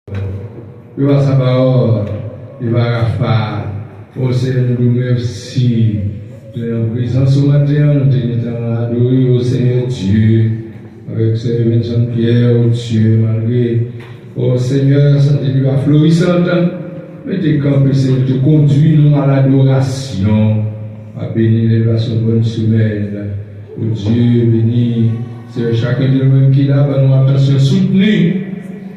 Il va savoir, il va faire. Au Seigneur, nous merci de la présence ce matin. Nous tenons à adorer au Seigneur Dieu. Avec ce Vincent Pierre, au Dieu, malgré. Oh Seigneur, ça te va florissant. Mais tes campes, Seigneur, te conduis nous à l'adoration. À bénir l'élévation de bonne semaine. Oh Dieu, béni. C'est chacun de nous qui là, nous attention soutenue.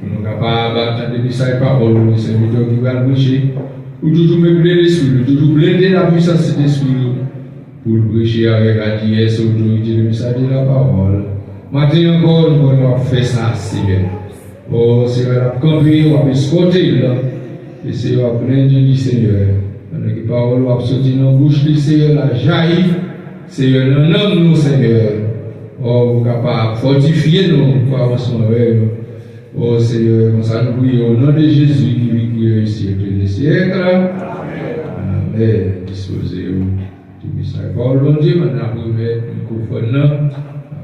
Nous sommes capables d'attendre des messages paroles, c'est le Dieu qui va le prêcher. Ou toujours meubler l'esprit, toujours blender la puissance de l'esprit pour le prêcher avec la dièse, autorité, le message de la parole. Maintenant encore, nous allons faire ça, Seigneur. Oh, Seigneur, on va camper, on va escorter là. Et Seigneur, on va prendre du Seigneur. Pendant que la parole va sortir dans la bouche du Seigneur, la jaillit. Seigneur, nous nommons nous, Seigneur. Oh, vous êtes capable de fortifier nous pour avancer avec nous. Oh Seigneur, nous allons prier au nom de Jésus qui vit au siècle des siècles. Amen. Disposez-vous du message. Parole bon Dieu, maintenant vous mettez le microphone.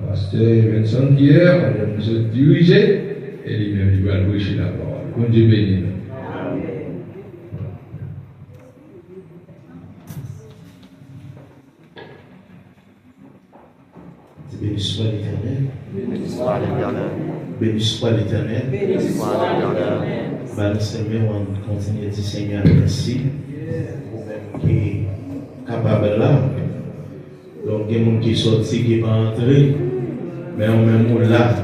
Pasteur Vincent Pierre, on va nous diriger et lui-même il va prêcher la parole. Bon Dieu béni. Béni soit l'Éternel. Béni soit l'Éternel. Béni soit l'Éternel. Béni soit l'Éternel. Ben, Seigneur, on continue de dire Seigneur, merci. Vous-même qui est capable là. Donc, il y a des gens qui sont sortis, qui ne sont pas entrés. Mais on même là.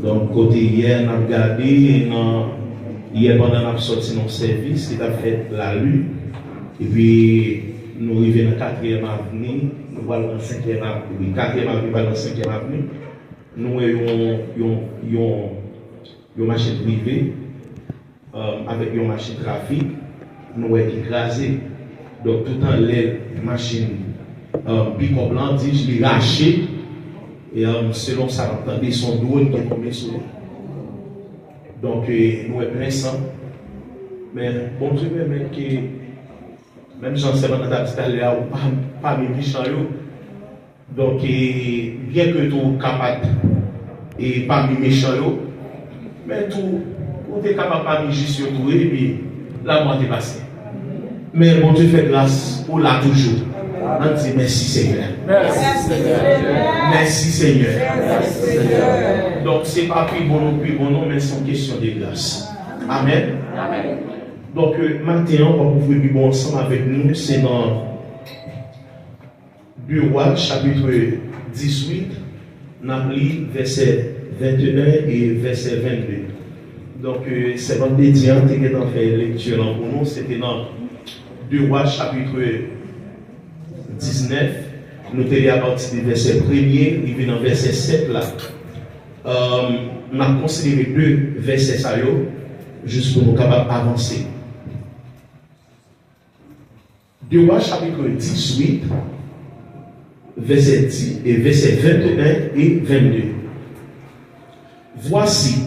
Donc, côté hier, on a regardé, hier, pendant qu'on a sorti notre service, qui a fait la lutte. Et puis, nous arrivons dans la 4e avenue. Nous allons dans la 5e avenue, 4e avenue, dans la 5e avenue. Nous avons une machine privée avec une machine trafic. Nous avons écrasé. Donc, tout le temps, les machines pick-up blanc, je l'ai lâché. Et selon ça, on entendait son drone qui est tombé sur lui. Donc, nous avons plein sang. Mais bon Dieu, même j'en sais pas dans ta petite allée, pas mes méchants. Donc, bien que tout capable et pas mes méchants, mais tout est capable pas mes juste tout et puis la mort est passée. Mais mon Dieu fait grâce pour là toujours. On dit merci Seigneur. Merci Seigneur. Merci Seigneur. Merci Seigneur. Donc, c'est pas plus bon nom, mais c'est une question de grâce. Amen. Amen. Donc, maintenant, on va pouvoir vivre ensemble avec nous. C'est dans 2 Rois, chapitre 18, on a lu verset 21 et verset 22. Donc, c'est votre dédiant qui est en fait lecture pour nous. C'était dans 2 Rois, chapitre 19. Nous sommes à partir du verset 1er, il vient dans verset 7 là. On a considéré 2 versets ça juste pour nous capables d'avancer. 2 Rois chapitre 18, verset 10 et verset 21 et 22. Voici,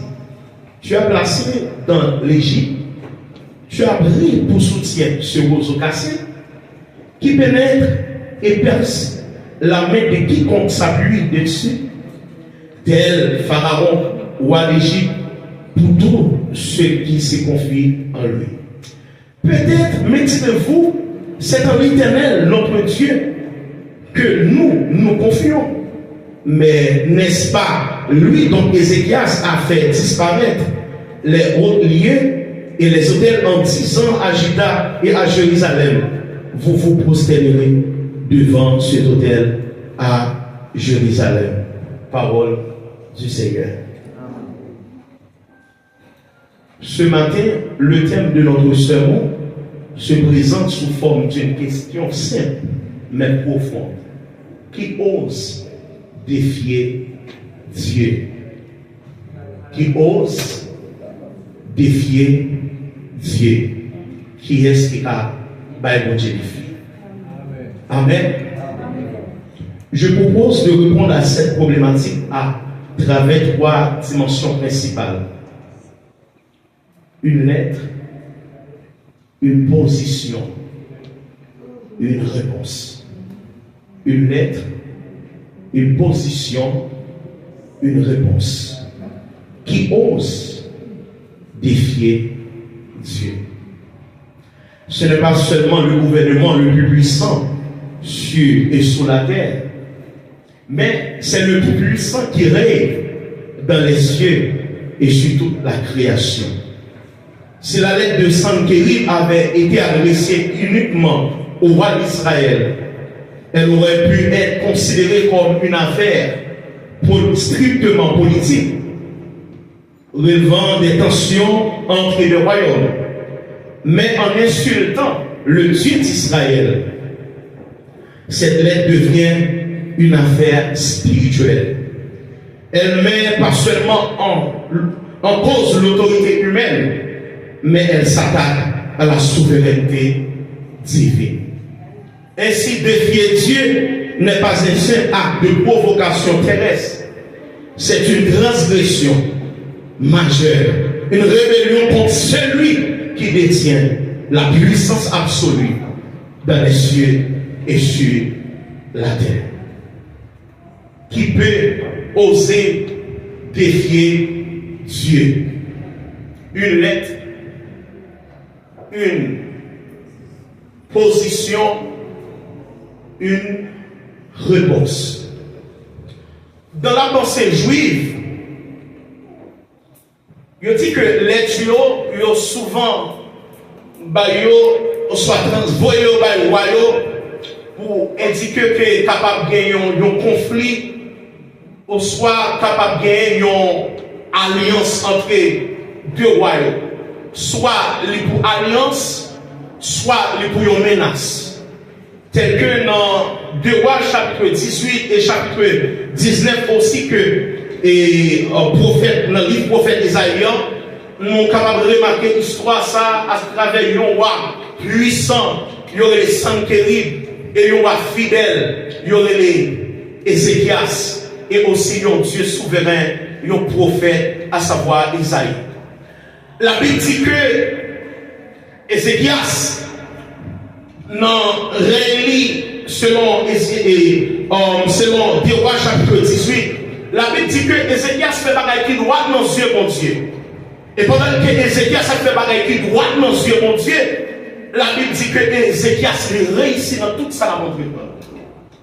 tu as placé dans l'Égypte, tu as pris pour soutien ce roseau cassé qui pénètre et perce la main de quiconque s'appuie dessus, tel Pharaon roi d'Égypte, pour tous ceux qui se confient en lui. Peut-être, mais dites-vous, c'est en l'Éternel, notre Dieu, que nous confions. Mais n'est-ce pas lui dont Ézéchias a fait disparaître les hauts lieux et les autels en disant à Juda et à Jérusalem, vous vous prosternerez devant cet autel à Jérusalem. Parole du Seigneur. Ce matin, le thème de notre sermon se présente sous forme d'une question simple mais profonde. Qui ose défier Dieu? Qui ose défier Dieu? Qui est-ce qui a mon Dieu défi? Amen. Je propose de répondre à cette problématique à travers 3 dimensions principales. Une lettre, une position, une réponse. Une lettre, une position, une réponse. Qui ose défier Dieu. Ce n'est pas seulement le gouvernement le plus puissant sur et sous la terre, mais c'est le plus puissant qui règne dans les cieux et sur toute la création. Si la lettre de Sanchérib avait été adressée uniquement au roi d'Israël, elle aurait pu être considérée comme une affaire strictement politique, relevant des tensions entre les royaumes. Mais en insultant le Dieu d'Israël, cette lettre devient une affaire spirituelle. Elle met pas seulement en cause l'autorité humaine, mais elle s'attaque à la souveraineté divine. Ainsi, défier Dieu n'est pas un simple acte de provocation terrestre, c'est une transgression majeure, une rébellion contre celui qui détient la puissance absolue dans les cieux et sur la terre. Qui peut oser défier Dieu? Une lettre, une position, une réponse. Dans la pensée juive, il dit que les tuyaux, souvent, soit transvoyés au royaume pour indiquer que est capable de gagner un conflit, ou soit capable de gagner une alliance entre deux royaumes. Soit pour alliance, soit pour une menace. Tel que dans 2 Rois chapitre 18 et chapitre 19 aussi que prophète, dans le livre prophète Isaïe, nous sommes capables de remarquer l'histoire ça à travers un roi puissant, il y aurait les Sanchérib, et un roi fidèle, il y aurait les Ézéchias, et aussi un Dieu souverain, un prophète, à savoir Isaïe. La Bible dit que Ézéchias, dans Réli, selon 2 Rois chapitre 18, la Bible dit que Ézéchias fait bagaille qui droit dans les yeux, mon Dieu. Et pendant que Ézéchias fait bagaille qui droit dans les yeux, mon Dieu, la Bible dit que Ézéchias réussit dans toute sa montre.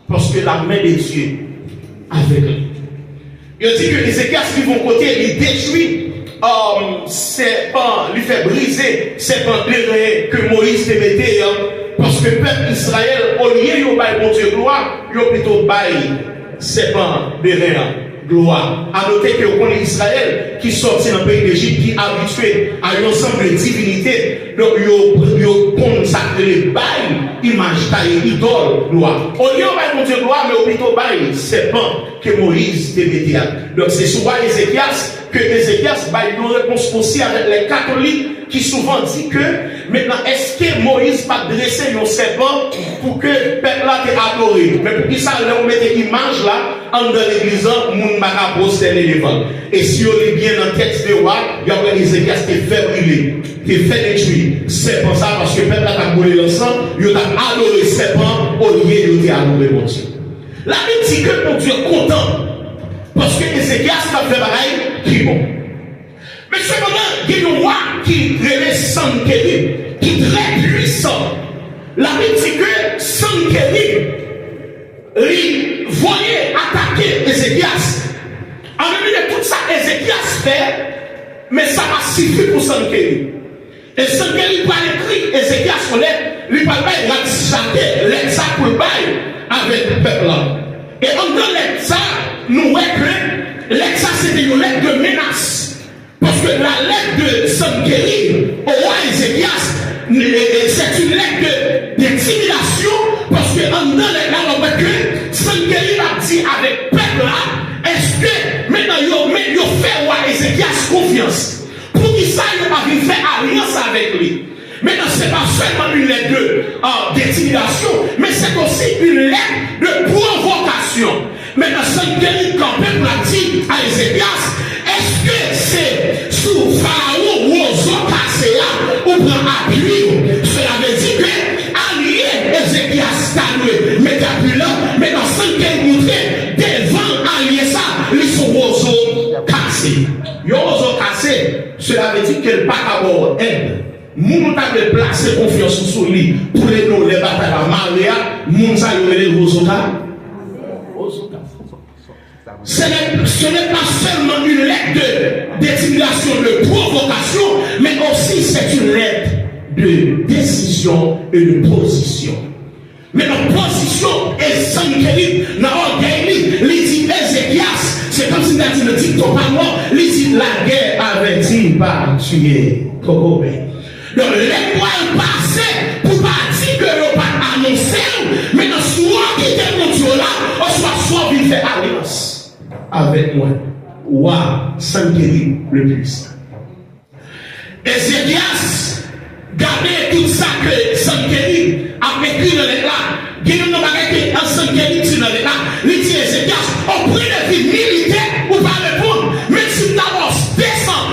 Parce que la main de Dieu avec lui. Il dit que Ézéchias qui vont côté, il détruit serpent, lui fait briser serpent que Moïse te mettait. Parce que le peuple Israël, au lieu de bailler mon Dieu gloire, il a plutôt baillé serpent de gloire. À noter que on est Israël qui sortit dans le pays d'Égypte, qui est habitué à un ensemble de divinités. Donc, il consacré bail, image taillée, idole, gloire. Au lieu de mon Dieu gloire, mais plutôt bail, serpent que Moïse te mettait. Donc, c'est souvent Ézéchias que Ézéchias baille une réponse aussi avec les catholiques qui souvent dit que maintenant, est-ce que Moïse va dresser un serpent pour que le peuple là te adoré? Mais pour qui ça, on met des images là, en dans l'église, moun maka poster l'éléphant. Et si on est bien dans le texte de roi, il y a Ézéchias qui fait brûler, qui fait détruire. C'est pour ça, parce que le peuple a brûlé l'ensemble, il a adoré le serpent au lieu de adorer mon Dieu. La Bible dit que mon Dieu est content, parce que Ézéchias a fait pareil, qui est bon. Mais cependant, il y a un roi qui relève Sanchérib, qui est très puissant. La Bible dit que Sanchérib, il voyait attaquer Ézéchias. En début de tout ça, Ézéchias fait, mais ça va suffire pour Sanchérib. Et Sanchérib va écrire Ézéchias sur l'aide, il va pas rattraper l'aide ça pour le bail avec le peuple là. Et en dans l'aide ça, nous voyons que l'aide ça c'était une lettre de menace. Parce que la lettre de Sanchérib au roi Ézéchias, c'est une lettre d'intimidation. Parce que en dans l'aide là, on voit que Sanchérib a dit avec le peuple là, est-ce que maintenant il fait roi Ézéchias confiance? Pour qui ça, il va faire alliance avec lui. Maintenant, ce n'est pas seulement une lettre d'intimidation, mais c'est aussi une lettre de provocation. Maintenant, Sanchérib, quand le peuple a dit à Ézéchias, est-ce que c'est sous Pharaon ou aux Ocasséa ou prend appui? Cela veut dire que allié Ézéchias calme, mais depuis là, maintenant, Sanchérib montrait devant allié ça, ils sont aux cassés. Ils ont cassé. Cela veut dire qu'elle pas d'abord aide. Moun t'avait placé confiance sur lui pour les batailles à Maria, moun ça y est les Ce n'est pas seulement une lettre d'intimidation, de provocation, mais aussi c'est une lettre de décision et de position. Mais la position est Sankerib, dans l'orgueil, il dit Ézéchias, c'est comme si il a dit le dicton par moi, il dit la guerre avait-il pas tué Kokobé. Donc les mois passés pour pas dire que l'on pas annoncé, mais dans ce mois qui était mon Dieu là, on soit il fait alliance avec moi. Ouah, Sankerib le puissant. Ézéchias, gardez tout ça que Sankerib a écrit dans les là. Il y a une bagage en Sankerib dans les là. Il dit Ézéchias, on prie de vie militaire ou pas répondre. Même si d'abord descend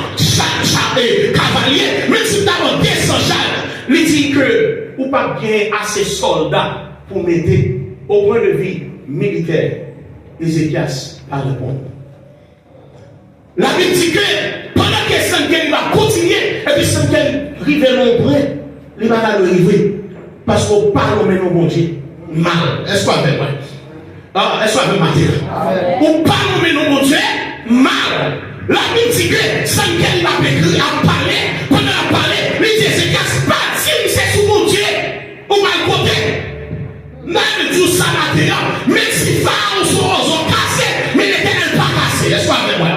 cavalier, même si d'abord descend char, il dit que ou pas bien assez soldats pour m'aider au point de vue militaire. Ézéchias pas répondre. La Bible dit que pendant que Sankerib va continuer, et puis Sankerib rive l'ombre, il va arriver. Parce qu'on parle maintenant, mon Dieu, mal. Est-ce qu'on avec moi? Est-ce qu'on avec moi? On parle maintenant, mon Dieu, mal. La Bible dit que Sankerib va écrire, à parler, pendant à parler, il dit c'est casse pas, c'est sous mon Dieu, ou mal côté. Même tout ça matin, même si Pharaon sont cassés, mais l'Éternel pas cassé. Est-ce qu'on avec moi?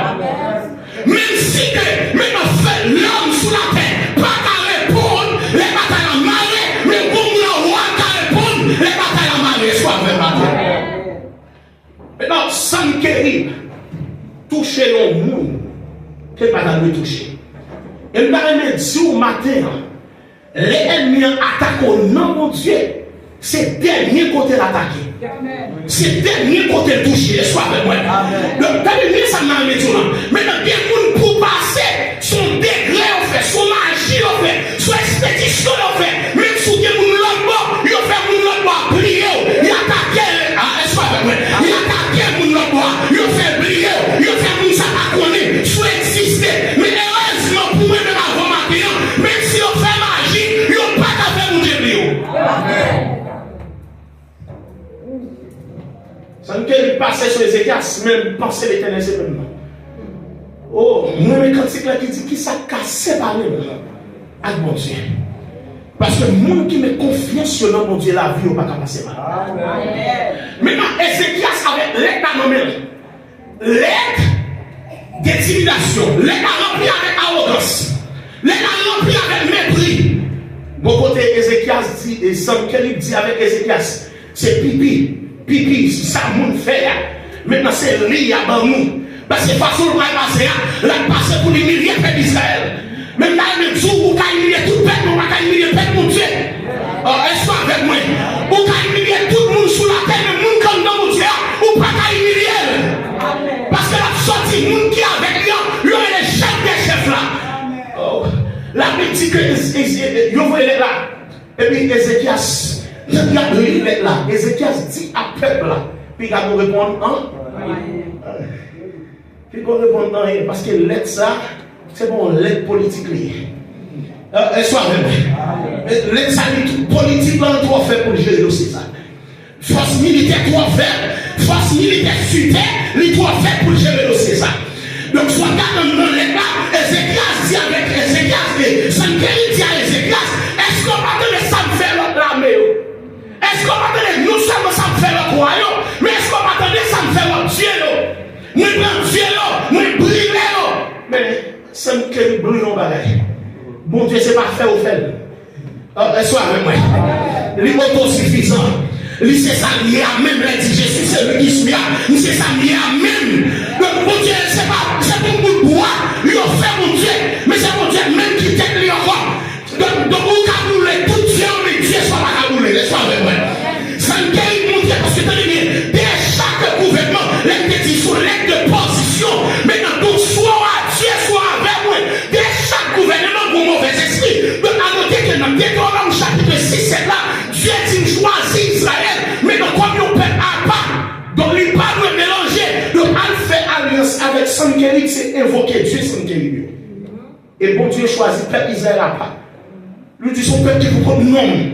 Même si que, même on fait l'homme sous la terre, pas qu'à répondre, les batailles à marée, mais pour nous, roi qu'à répondre, les batailles à marée, soit avec la terre. Maintenant, Sankerib, toucher le monde, qu'elle va pas toucher. Et nous allons dire au matin, les ennemis attaquent au nom de mon Dieu, c'est dernier côté l'attaquer. C'est dernier côté toucher, soit avec moi. Donc, t'as vu, ça m'a mis tout là. Maintenant, bien qu'on pour passer, son degré on fait, son magie on fait, son expédition on fait, même si il y a mon l'autre, il fait mon l'autre plier, il attaque, soit avec moi, il attaque mon l'autre, il fait plier, il fait mon ça à connaître, soit exister. Mais heureusement pour moi, même avant matin, même si on fait magie, il n'a pas qu'à faire mon débriou. Ça ne peut pas passer sur les Ézéchias, même penser l'Éternel, c'est même. Oh, moi, mais quand c'est là qui dit qui ça casse par lui, avec mon Dieu. Parce que le monde qui me confie sur le mon Dieu, la vie, on ne va pas passer mal. Maintenant, Ézéchias avec l'aide à nommer, l'aide d'intimidation, l'aide à remplir avec arrogance, l'aide à remplir avec mépris. Bon côté, Ézéchias dit, et Sankerib dit avec Ézéchias, c'est pipi. Pipi, ça moun fait. Maintenant c'est lui à nous. Parce que façon le passer, la passer pour les milliers de peuples d'Israël. Même là, même jour où on a humilié tout le peuple, on a humilié le peuple, mon Dieu. Est-ce que avec moi? On a humilié tout le monde sous la terre, le monde comme dans mon Dieu, on pas humilier. Parce que la sortie, le monde qui est avec lui, il est le chef des chefs là. La Bible dit que vous voyez là. Et puis Ézéchias. Il y a deux lettres là. Ézéchias dit à peuple là. Puis il va nous répondre Puis il va répondre rien. Parce que lettre ça, c'est bon, lettre politique. Soit même. Lettre ça, politique là, on doit faire pour gérer le César. Force militaire doit faire. Force militaire sur terre, il doit faire pour gérer le César. Donc, soit dans le lettre là, Ézéchias dit avec Ézéchias, et Sankerib dit à Ézéchias, est-ce qu'on va donner ça me faire l'autre l'armée? Est-ce qu'on va donner, nous seulement ça me fait le royaume, mais est-ce qu'on va donner ça me fait le Dieu? Nous prenons Dieu, nous brûlons. Mais ça me crée brûlons pareil. Bon Dieu, c'est pas fait au fait. Sois avec moi. L'autosuffisant. C'est ça lié à même, il dit Jésus, c'est lui qui suit. C'est ça lié à même. Donc, mon Dieu, c'est pas, c'est pour nous boire. Il a fait mon Dieu, mais c'est mon Dieu même qui t'aide lui encore. Donc, vous caboulez tout Dieu, mais Dieu soit pas caboulé. Laisse-moi avec moi. Ça ne guérit mon Dieu, parce que t'as dit, dès chaque gouvernement, les petits sont l'aide de position. Maintenant, donc, soit à Dieu, soit avec moi. Dès chaque gouvernement, pour mauvais esprit. Donc, à noter que dans Deutéronome chapitre 6, c'est là, Dieu dit choisit Israël, mais donc, comme on peut à part. Donc, il ne peut pas nous mélanger. Donc, on fait alliance avec Sankerib, c'est invoquer Dieu Sankerib. Et bon Dieu choisit le peuple Israël à part. Lui dit son peuple qui vous compte non.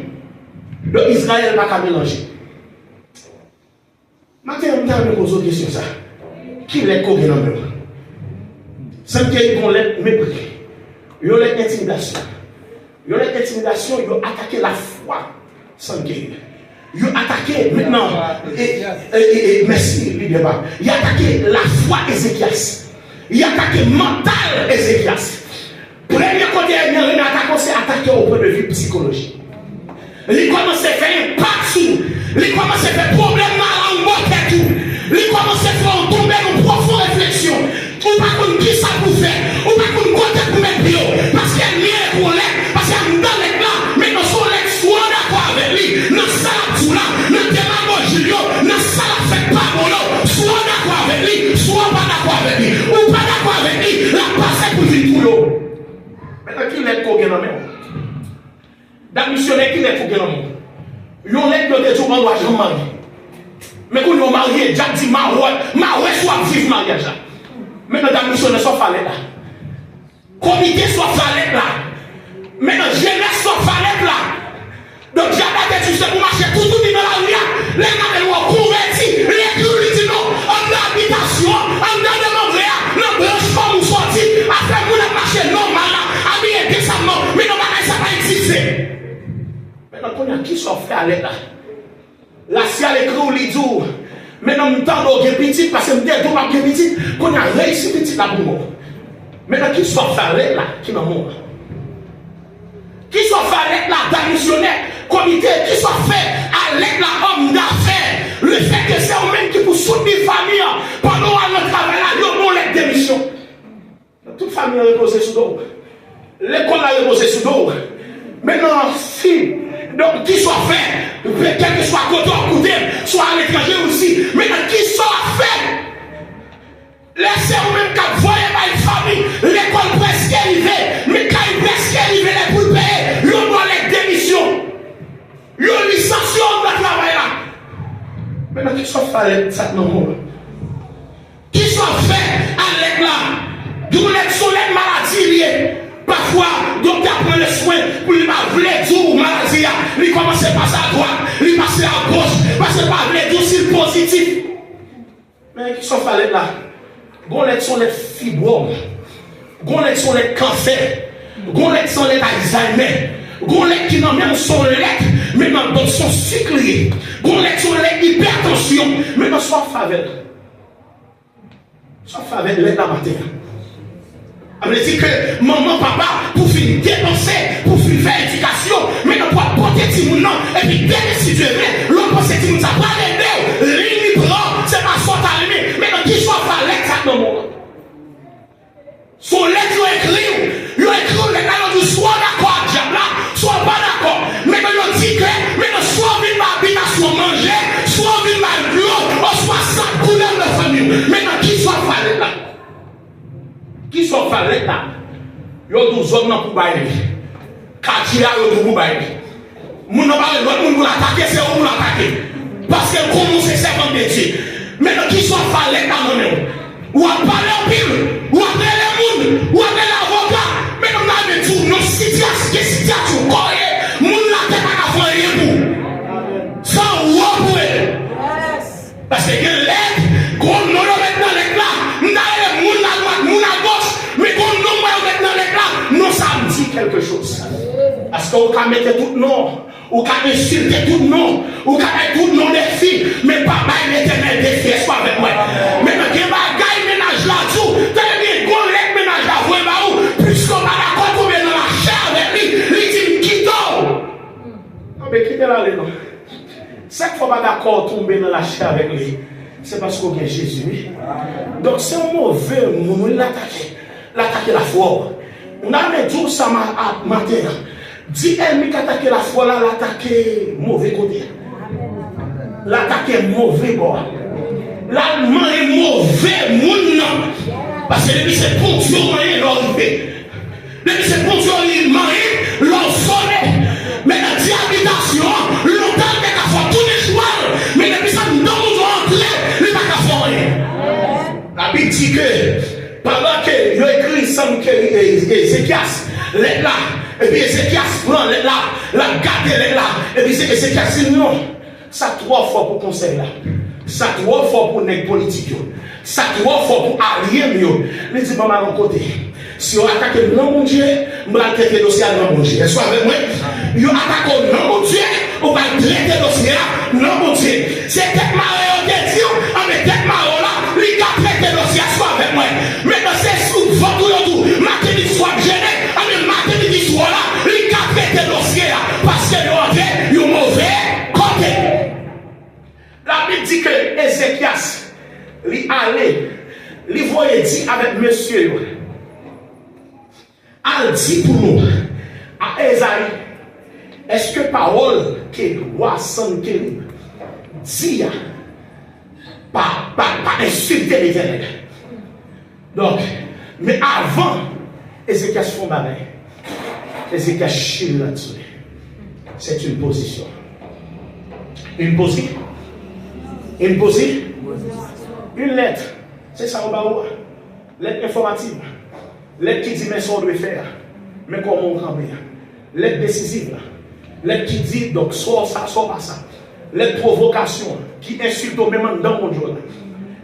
Le Israël n'a qu'à mélanger. Maintenant, je vais poser une question. Ça. Qui est qu'on dans le même? Sans qu'il y ait un mépris. Il y a l'intimidation. Il y a l'intimidation, il y a attaqué la foi. Sans qu'il y ait. Il a attaqué maintenant. Merci, il a attaqué la foi Ézéchias. Il a attaqué mental Ézéchias. Premier côté, il a commencé à attaquer au point de vue psychologique. Il commence à faire un partout. Il commence à faire problème dans la mort et tout. Il commence à faire tomber dans une profonde réflexion. Ou pas qu'on qui ça pour faire. Ou pas qu'on côté pour mettre bio. Parce qu'il y a mieux pour l'air. Parce qu'il y a dans les là. Mais dans son lex, soit d'accord avec lui. Dans ça tout là. Dans démagogie, dans ça la fait pas bon là. Soit d'accord avec lui. Soit pas d'accord avec lui. Ou pas d'accord avec lui. La passe pour lui tout l'eau. Maintenant, qui l'est qu'on gagne en même? Dans le missionnaire, qui l'est qu'on gagne en même? Yon lèk yo te tout an doit jamais marier. Mais quand yon marié, Jack dit ma ouais soit vivre mariage là. Maintenant dans la mission soit fallait là. Comité soit fallait là. Maintenant jeunesse soit fallait là. Donc j'avais dit c'est pour marcher tout dans la rue. Les gens vont convertir, les gens disent non, en habitation, en de Montréal, dans branche comme vous sorti, après vous la marcher normal là, habillé décemment, mais non ça va exister. Maintenant, on a qui sont fait à l'aide là. La ciel écrit au lidou. Maintenant, nous t'en avons petit parce que nous avons petit. Qu'on a réussi petit là pour moi. Maintenant, qui sont fait à l'aide là, qui n'en mort. Qui sont fait à l'aide là, dans missionnaire, comité, qui sont fait à l'aide là, homme d'affaires. Le fait que c'est eux-mêmes qui pour soutenir la famille pendant notre travail là, ils ont l'aide démission. Toute famille a reposé sous l'eau. L'école a reposé sous l'eau. Maintenant, si. Donc, qui soit fait, quel que soit côté ou côté, soit à l'étranger aussi, maintenant, qui soit fait, laissez-vous même qu'à voyer ma famille, l'école presque arrivée, mais quand il presque arrivé, les poules payées, l'on doit les démissions, l'on licencié de travail là. Maintenant, qui soit fait à l'aide, ça non, qui soit fait à l'aide là, d'où les sont les maladies liées. Parfois, docteur prend le soin pour lui pas vouloir dire maladie, il commence à passer à droite, il passe à gauche, parce que pas vouloir dire si positif. Mais qui sont fallait là? Gonlet sont les fibromes, gonlet sont les cancers, gonlet sont les Alzheimer, gonlet qui n'ont même son lettre, mais dans son cyclier, gonlet sont les hypertension, mais dans soit faveur. Soit faveur de la matin. Ça veut dire que maman, papa, pour finir dépenser, pour finir faire éducation, mais on doit porter petit monde, et puis dès que si Dieu veut, l'on pense que petit monde, ça va l'aider, ligne prend, c'est pas soit allumé, mais dans qui soit fallait exactement. Son lettre écrit, il écrit les canaux du soit d'accord, diable, soit pas d'accord, mais quand il dit que, mais soit vite ma habitation manger, soit vite ma bureau, soit ça couleur de famille, mais dans qui soit fallait là. Qui sont faits là, ils ont 12 hommes pour bailler. Quartier, ils ont pour bailler. Nous n'avons pas le droit de l'attaquer, c'est eux pour l'attaquer. Parce que comment c'est servant de Dieu. Mais qui sont faits là, ou à parler en pile, ou à appeler les gens, ou à appeler l'avocat. Mais nous avons tout, nos situations, nous la tête à faire rien pour. Sans ou pour elle. Parce que l'aide, qu'on nous met dans les plats, nous avons les gens à droite, nous à gauche. Mais quand nous mettons dans les plats, nous ça me dit quelque chose. Parce qu'on peut mettre tout nom, on peut insulter tout nom, on peut mettre tout nom des filles, mais pas mal l'éternel des filles, soit avec moi. Mais quand il y a un gars ménage là-dessous, t'as bien qu'on l'aide ménage là, vous voyez, puisqu'on va d'accord pour mettre dans la chair avec lui, il dit quitte. Non, mais quittez là, non. Chaque fois qu'on va d'accord tomber dans la chair avec lui, c'est parce qu'on a Jésus. Donc c'est un mauvais moment, l'attaquer la foi. On a mis tout ça matin. Dit elle qui attaque la foi là, l'attaquer mauvais côté. L'attaquer mauvais bord. L'allemand est mauvais monde. Parce que depuis c'est bon Dieu moyen l'arrivé. Depuis c'est bon Dieu il moyen l'ensoleil. Mais la habitation, longtemps il a fait tous les soirs. Mais depuis ça nous donne entrer, il n'a pas fait rien. La Bible dit que pendant que il a écrit ça, Ézéchias, lettre là, et puis Ézéchias prend lettre là, la garde lettre là, et puis Ézéchias dit non, ça 3 fois pour conseil là, ça 3 fois pour nèg politique, ça 3 fois pour allié mieux. Il dit pas mal en côté. Si on attaque le nom mon Dieu, on va traiter le dossier à mon Dieu. Est-ce avec moi? On attaque le nom mon Dieu, on va traiter le dossier à non mon Dieu. C'est tête marée au Dieu, on met tête marée là, il va traiter le dossier avec moi. Maintenant c'est sous votre tout, matin du soir gêné, on met matin du soir là, il va traiter le dossier là, parce que le mauvais côté. La Bible dit que Ézéchias, il allait, il voyait dire avec monsieur. Al dit pour nous, à Esaïe, est-ce que parole que le roi Sankerib dit, pas insulter l'Éternel? Donc, mais avant, Ézéchias font bail, Ézéchias chie là-dessus. C'est une position. Une position. Une position. Une lettre. C'est ça, on va voir. Lettre informative. Lettre qui dit mais ça on doit faire, mais comment on campe. Lettre décisive, lettre qui dit donc soit ça, soit pas ça. Lettre provocation qui insulte au même dans mon Dieu.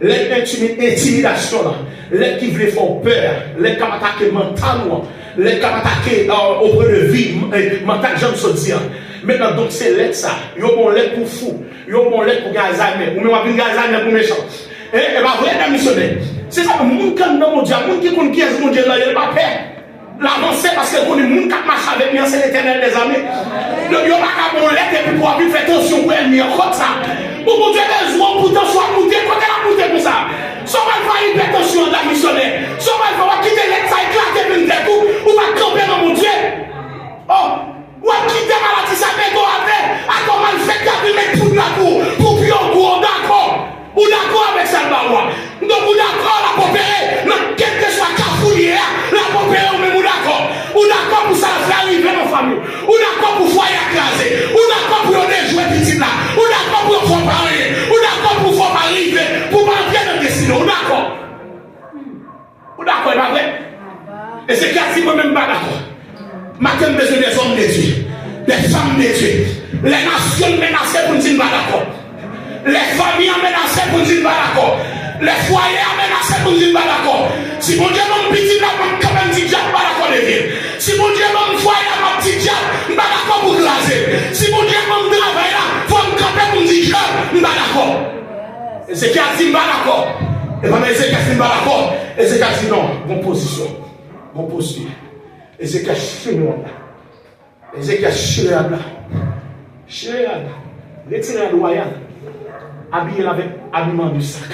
Lettre intimidation, lettre qui veut faire peur, lettre qui attaquer mentalement, lettre qui attaquer auprès de vie, mental, j'aime se dire. Maintenant donc c'est lettre ça, il y a bon lettre pour fou, il y a bon lettre pour Alzheimer, ou même un Alzheimer pour méchant. Et va vrai d'un missionnaire. C'est ça, mon qui dans mon Dieu, mon qui connaît qui est mon Dieu là, il n'a pas peur. L'avancée parce que mon qui marche avec moi, c'est l'Éternel des armées. Donc il n'y a pas qu'à mon lettre et puis pour faire attention pour elle, mais comme ça. Pour mon Dieu, besoin pour t'en soit monter, quand elle a monté pour ça. Soit elle va y faire attention de la missionnaire. Soit elle va quitter lettre, ça éclater une tête ou va camper dans mon Dieu. Oh, ou à quitter maladie, ça fait quoi après? À comment elle fait qu'elle met tout la cour pour puis en cours, d'accord? Ou d'accord avec ça, donc ou d'accord la coopérer, quel que soit cafouillé, la coopérer ou même ou d'accord pour ça faire arriver dans la famille, ou d'accord pour foyer écrasé, ou d'accord pour les jouer petit là, ou d'accord pour faire parler, ou d'accord pour faire arriver, pour m'entrer dans le destin, ou d'accord, il va vrai. Et c'est quasi moi-même pas d'accord. Maintenant, besoin des hommes de Dieu, des femmes de Dieu, les nations menacées pour nous dire pas d'accord. Les familles menacées pour nous dire pas d'accord. Les foyers menacés pour nous dire pas d'accord. Si mon Dieu m'a petit là, je quand même dit diable pas d'accord de vivre. Si mon Dieu m'a foyer m'a petit diable, pas d'accord pour glacer. Si mon Dieu m'a travail là, faut me camper pour me dire diable, pas d'accord. Et c'est qui a dit pas d'accord. Et pendant c'est qui a dit pas d'accord. Et c'est qui a dit non, bonne position, bonne posture. Et c'est qui a chiré là. Et c'est qui a chiré là. Chiré là. Retirez le royal. Habillé avec habillement du sac.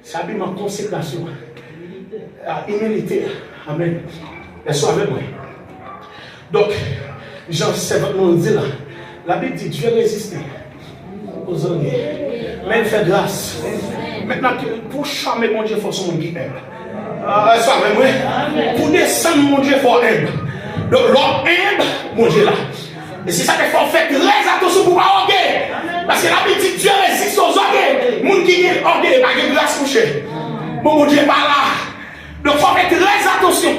C'est habillement consécration. Humilité. Amen. Et soit avec moi. Donc, Jean 7 nous dit là. La Bible dit Dieu résiste aux ennemis. Mais il fait grâce. Maintenant, pour charmer mon Dieu, il faut son monde qui aime. Soit avec moi. Pour descendre mon Dieu, il faut aimer. Donc, l'homme aime mon Dieu là. Et c'est ça qu'il faut faire très attention pour ne pas orgueil. Parce que la Bible dit Dieu résiste aux orgueils. Moun qui est orgueil, pas de grâce couchée. Mon Dieu n'est pas là. Donc il faut faire très attention.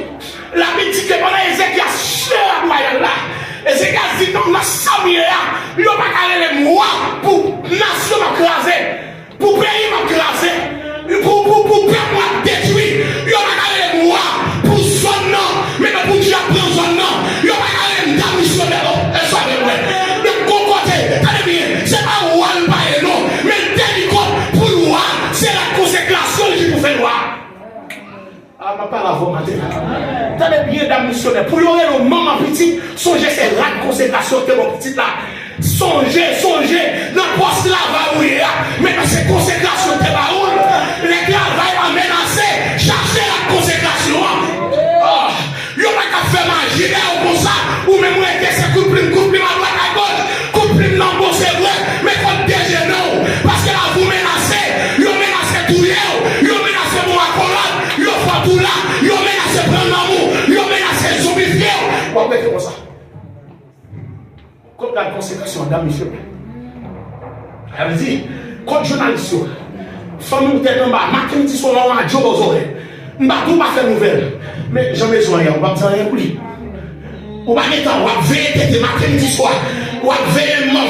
La Bible dit que pendant Ézéchias cher à royal là. Ézéchias dit non, la Samia, il n'y a pas qu'à les moi pour nation m'écraser, pour pays m'écraser, pour peuple détruire. Il n'y a pas qu'à les moi pour son nom, mais pour Dieu prendre son nom. Il n'y a pas qu'à les dames missionnaires. C'est pas roi le bail non, mais le dernier code pour le roi, c'est la consécration qui vous fait roi. Ah, ma parole avant matin. T'as bien d'un missionnaire. Pour y avoir le maman petit, songez c'est la consécration que mon petit là. Songez, dans le poste là, va où il est. Maintenant c'est consécration que va où. Les gars vont menacer, chercher la consécration. Ah, il n'y a pas qu'à faire magie ou comme ça, ou même où est-ce que c'est couple à droite à gauche. Non, bon, c'est vrai, mais comme déjà non, parce que là, vous menacez, vous menacez tout le vous menacez mon accolade, vous faites tout là, vous menacez prendre l'amour, vous menacez zombifier. Vous pouvez faire ça. Comme la consécration d'un monsieur. Elle dit, comme journaliste, femme ou tête en bas, matin, ils sont là, on a job aux oreilles. Je ne vais pas faire nouvelle. Mais j'en ai besoin, on va faire rien pour lui. On va mettre on va veiller matin, midi, soir. On va veiller mort,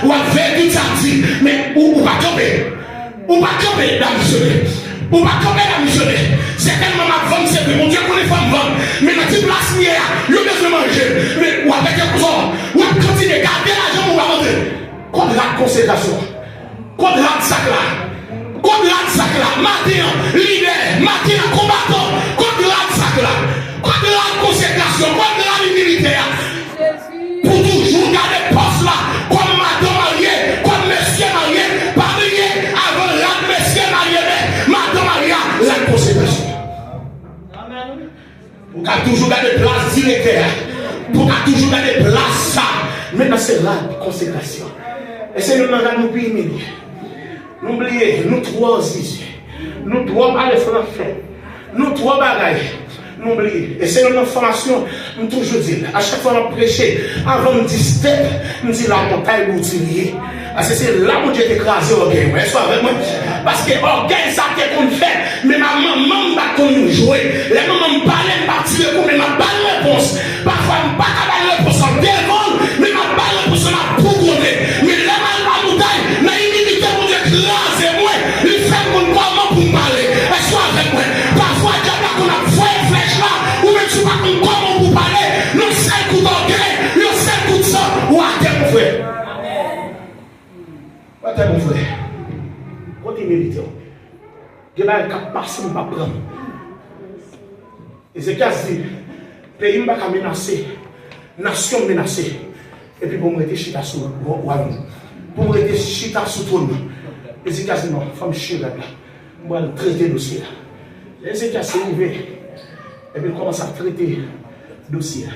on va veiller tout samedi. Mais on va tomber. On va tomber dans le missionnaire. On va tomber dans le missionnaire. C'est tellement ma femme, c'est que mon Dieu connaît femme vendre. Mais dans cette place, il y a besoin de manger. Mais on va faire quelque chose. On va continuer à garder l'argent, on va rentrer. Contrat de consécration. Contrat de sac là. Contrat de sac là. Matin, leader. Matin, combattant. Contrat de sac là. Contrat de consécration. Contrat de militaire. Pour toujours garder poste là. Comme madame mariée. Comme monsieur marié. Pas marié. Avant la monsieur marié. Madame mariée. La consécration. Pour qu'à toujours garder place directeur. Pour qu'à toujours garder place ça. Maintenant c'est là la consécration. Et c'est nous dans nous pays humiliés. N'oubliez, nous trois ici. Nous trois pas les français. Nous trois bagailles. N'oubliez. Et c'est une information, nous toujours dit. À chaque fois on prêche, avant de dire step, nous dit la montagne boutilier. Parce que c'est là où j'ai écrasé l'orgueil. Vous êtes avec moi? Parce que l'orgueil, ça fait qu'on fait. Mais ma maman va nous jouer. Les mamans me parlent, me tirer pour mais ma balle réponse. Parfois, je ne pas la réponse en dévole, mais ma balle réponse en pougonner. Mais là, la montagne, la humilité pour écraser moi. Il fait mon comment pour me parler. Est-ce que avec moi? Parfois, il y a qu'on a fait flèche là, ou même tu vas comment pour parler. Non, c'est un coup d'orgueil, non, c'est un coup de sang. Ou à terre, mon frère. Mon frère, côté militaire, il y a un cap passé, on va prendre. Ézéchias dit, pays va menacer, nation menacée. Et puis pour me rester chita sous le royaume, pour me rester chita sous le trône. Ézéchias dit non, femme chire là, on va traiter le dossier. Ézéchias s'est ouvert, et puis il commence à traiter le dossier.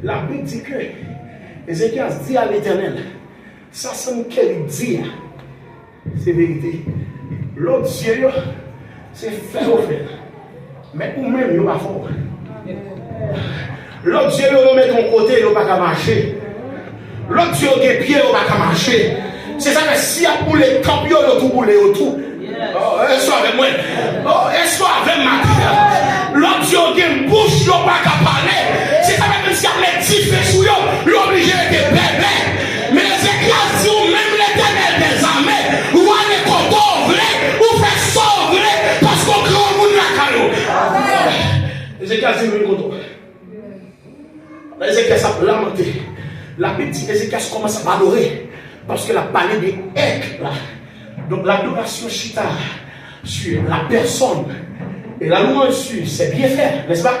La Bible dit que Ézéchias dit à l'Éternel, ça c'est qu'elle dit, c'est vérité. L'autre Dieu, c'est faire au faire. Mais ou même, il va fort. L'autre Dieu, il met ton côté, il va pas marcher. L'autre Dieu, il a pied, il va pas marcher. C'est ça que si il y a pour les camps, il y a tout pour les autour. Est-ce que avec moi? Est-ce que avec ma l'autre Dieu, il a une bouche, il va pas parler. C'est ça que même si il y a les petits faits sous lui, il est obligé de bébé. Mais Ézéchias dit ou même l'Éternel des armées, ou allez qu'on vrai, ou fait sauver, parce qu'on crée au monde la caillou. Ézéchias dit oui, content. Ézéchias a lamenté. La Bible dit Ézéchias commence à adorer, parce qu'elle a parlé de Ek là. Donc l'adoration chita sur la personne et la louange sur c'est bien fait, n'est-ce pas?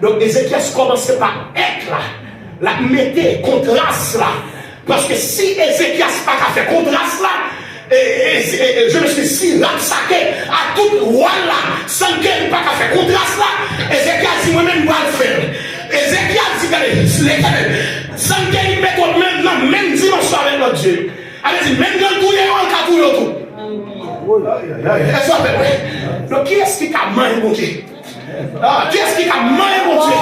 Donc Ézéchias commence par Ek là, la mettez contraste là. Parce que si Ézéchias n'a pas fait contraste là, je me suis si ransaqué à tout roi là, sans qu'il n'ait pas fait contraste là, Ézéchias dit moi-même, je vais le faire. Ézéchias dit, regardez, sans qu'il mette même dimension avec notre Dieu. Allez-y, même dans le tout, il y a un cas pour tout. Donc, qui est-ce qui a mangé mon Dieu? Qui est-ce qui a mangé mon Dieu?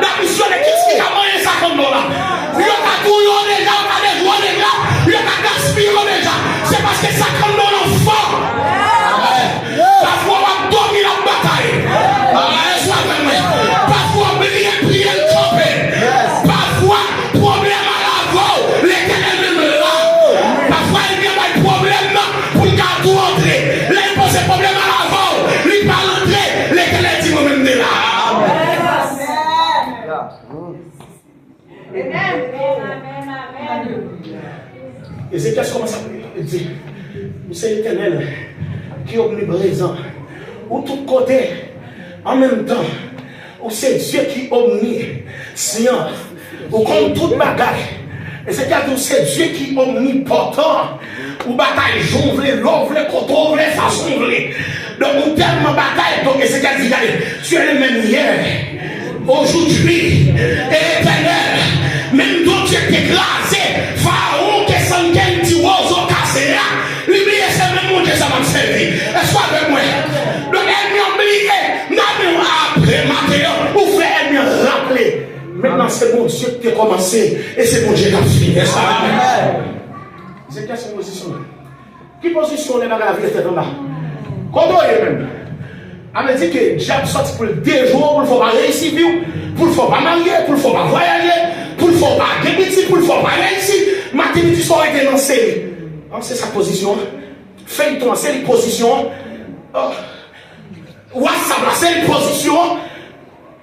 La mission de qui est-ce qui a mangé ça comme nous là? Il y a tout déjà, il y a des joies déjà, il y a des gaspillons déjà. C'est parce que ça comme nous fort. Parfois, on va dormir la bataille. Parfois, on va prier le camper. Parfois, problème à la voix, l'Éternel même là. Parfois, il y a des problèmes pour le cas tout entrer. Là, il pose problème à la voix, il va rentrer, l'Éternel dit moi-même de là. Ézéchias commence à dire, c'est l'Éternel qui est omniprésent, ou tout côté, en même temps, ou c'est Dieu qui est omniscient, ou comme toute bagaille. Ézéchias dit, c'est Dieu qui est omnipotent, ou bataille jongle, l'ouvre, coteau, façon. Donc, ou tellement bataille, donc Ézéchias dit, tu es le même hier, aujourd'hui, et éternel. Même d'autres qui est écrasé, Pharaon qui est sans gain, petit oiseau cassé là, l'oublier c'est même mon Dieu, ça va me servir. Est-ce que avec moi? Donc elle m'a oublié, n'a après matin, ou fait elle m'a rappelé. Maintenant c'est mon Dieu qui a commencé, et c'est mon Dieu qui a fini. Est-ce que avec moi? C'est quelle position? Qui position est dans la vie de cet homme-là? Contrôlez même. Elle me dit que diable sorti pour le 2 jours, pour le faire pas réussir, pour le faire pas marier, pour le faire pas voyager, pour le faire pas gagner, pour le faire pas réussir. Matin, midi, soir, était dans série. C'est sa position. Feuilleton, c'est une position. WhatsApp, là, c'est une position.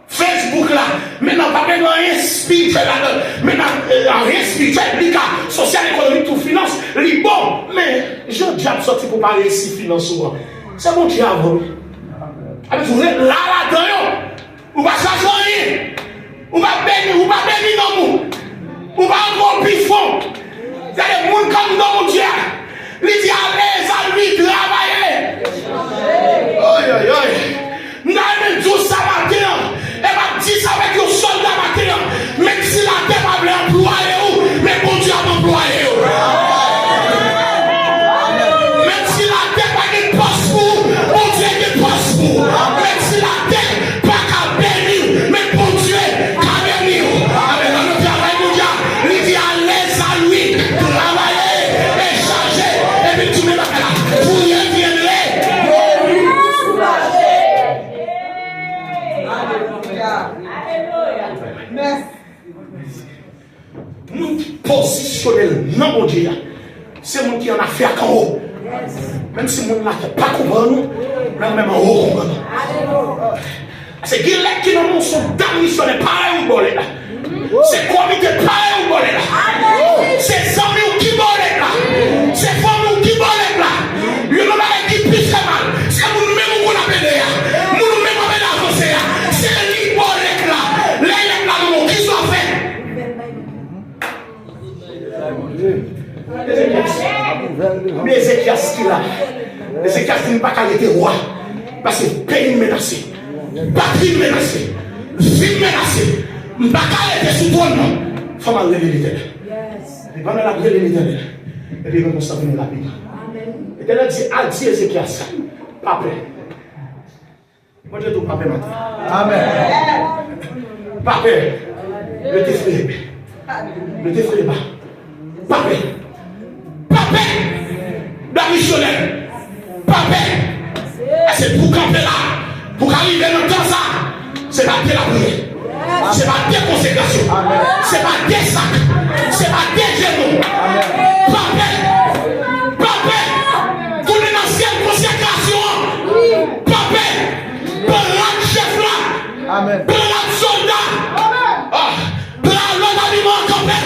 Facebook, là. Maintenant, pas même rien spirituel, là. Maintenant, rien spirituel, social, économique, tout finance. Bon, mais je diable sorti pour parler ici, finance. C'est mon diable. Avec vous êtes là-dedans, vous ne changer rien. Vous ne bénir dans nous. Vous ne encore plus fond. Il y a des gens comme dans mon Dieu. Il dit allez à lui travailler. Aïe aïe aïe. Nous allons dire ça matin. Et va dire ça avec le soldat matin. Même si la terre va employer, mais mon Dieu va employer. Même si la terre va être poste pour, mon Dieu est poste pour. Même si la terre va pas bénir, mais mon Dieu va bénir. Avec le travail mondial, il dit allez à lui travailler et changer. Et puis tout le monde va là. Pour rien viendrait. Moun qui positionnel dans mon Dieu, c'est moun qui en a fait en haut. Même si moun là qui pas comprendre, même en haut comprendre. C'est qu'il est qui dans mon son missionnaire pareil ou bolé là. C'est comité pareil ou bolé là. C'est amis qui bolé là. C'est famille qui bolé là. Le nom qui plus mal. C'est moun même qu'on appelle là. Moun même on appelle avancer là. C'est lui bolé là. Les là qui sont fait. Mais Ézéchias qui là, Ézéchias qui n'est pas qu'à être roi, parce que pays menacé, patrie menacée, vie menacée, n'est pas qu'à être sous ton nom, il faut m'enlever l'Éternel. Et pendant la prière de l'Éternel, et puis on s'en vient rapide. L'Éternel dit à Dieu Ézéchias, pas prêt. Moi je dis pas prêt maintenant. Amen. Pas prêt. Ne t'effraie pas. Ne t'effraie pas. Pas prêt. Papé, la missionnaire, papé, c'est pour camper là, pour arriver dans le temps ça, c'est pas de la prière, c'est pas des consécrations, c'est pas des sacs, c'est pas des genoux. Papé, pour une ancienne consécration, papé, pour l'autre chef là, pour l'autre soldat, pour l'autre habillement campé,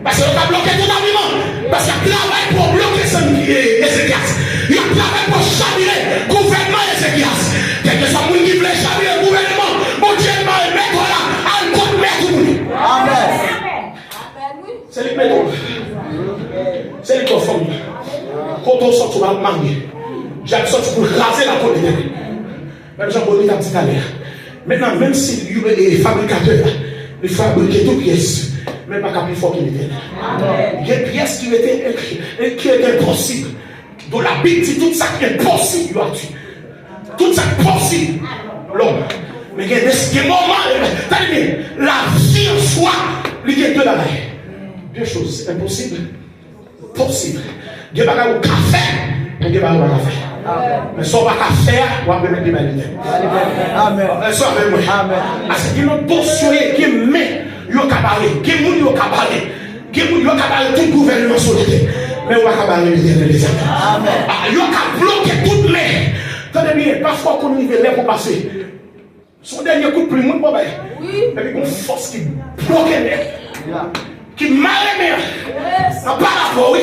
parce que l'on a bloqué tout habillement. Parce qu'il y a travail pour bloquer Ézéchias. Il y a travail pour chavirer le gouvernement Ézéchias. Quel que soit le monde qui voulait chavirer le gouvernement, mon Dieu m'a mettre là, à le compte mettre tout le monde. Amen. C'est les méthodes. C'est les conformes. Quand on sort, on va marier. J'ai sorti pour raser la côte de l'année. Même Jean-Paul a dit tout à l'heure. Maintenant, même si les fabricateurs, ils fabriquent toutes pièces. Même pas plus fort qu'il était. Il y a des pièces qui étaient impossibles. Donc la Bible dit tout ça qui est possible, il a tué. Tout ça qui est possible, l'homme. Mais il y a des moments, la vie en soi, il y a deux bagages. Deux choses, impossible, possible. Il y a des bagages au café, et il y a des bagages au café. Mais si on va faire, on va mettre des bagages. Amen. Amen. Parce qu'il y a une portion qui met. Yo kabale, qui moun yo kabale, qui moun yo kabale tout gouvernement sur la terre. Mais on va kabalé les amis. Amen. Yo ka bloqué toute mer. Tenez bien, parfois qu'on y veut pour passer. Son dernier coup de pluie, moun pas bail. Et puis une force qui bloque mer, qui marre mer. Par rapport, oui.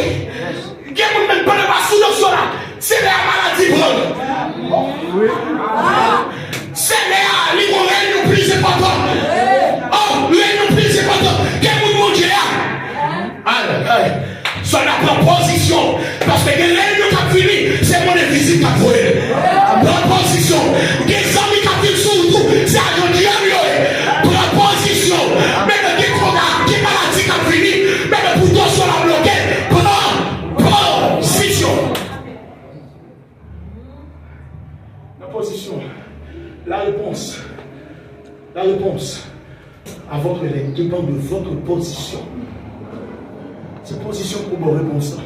Qui moun même pas de sous le sol là. C'est la maladie bonne. Oui. C'est les livreurs nous plus important. Oh, nous plus important. Quel monde Dieu a? Soit la proposition. Parce que les qui ont fini, c'est mon visite à vous. Proposition. Les amis qui ont fini sur tout, c'est à nous dire. Proposition. Mais le découvert, qui maladie qui a fini, mais le bouton sur la bloquée. Proposition. La position. La réponse à votre élève dépend de votre position. C'est position pour vos réponses.